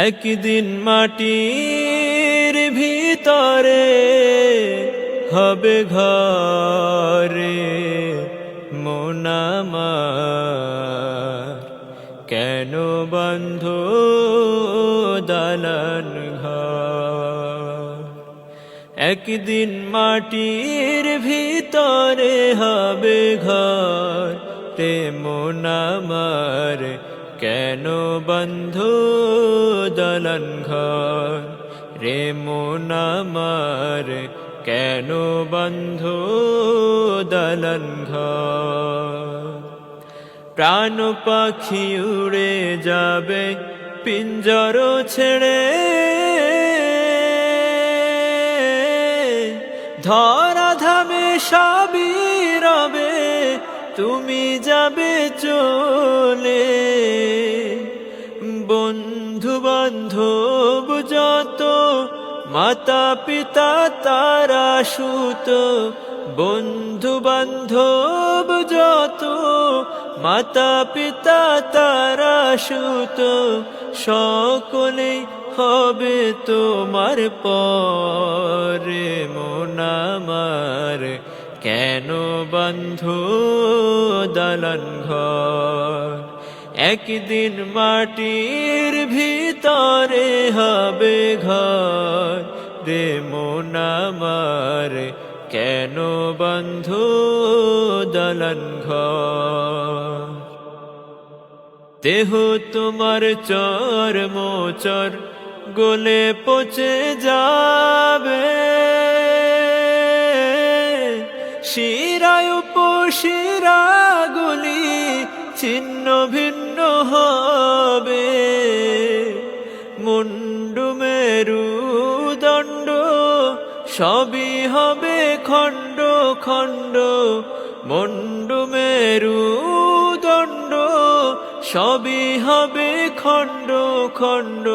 একদিন মাটির ভিতরে হবে ঘরে মন আমার, কেন বন্ধ দালান ঘর। একদিন মাটির ভিতরে হবে ঘর রে মন আমার, কেন বন্ধ দালান ঘর রে মন আমার, কেন বন্ধ দালান ঘর। প্রাণ পাখি উড়ে যাবে পিঞ্জর ছেড়ে, ধরা ধামে সবই রবে তুমি যাবে চলে। বন্ধু বান্ধব যত মাতা পিতা তারা সুত, বন্ধু বান্ধব যত মাতা পিতা তারা সুত, সকলেই হবে তোমার পরে মন আমার, কেন বন্ধ দালান ঘর। একদিন মাটির ভিতরে হবে ঘর রে মন আমার, কেন বন্ধ দালান ঘর। দেহ তোমার চর মোচর গলে পচে যাবে, শিরায় উপশিরা গুলি ছিন্ন ভিন্ন হবে। মুন্ডু মেরু দণ্ড সবই হবে খণ্ড খণ্ড, মুন্ডু মেরু দণ্ড সবই হবে খণ্ড খণ্ড,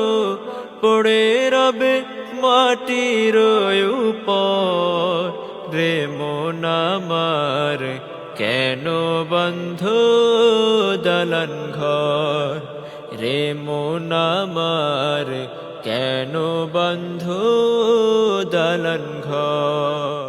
পড়ে রবে মাটির উপর রে মন আমার, কেন বন্ধ দালান ঘর রে মন আমার, কেন বন্ধ দালান ঘর।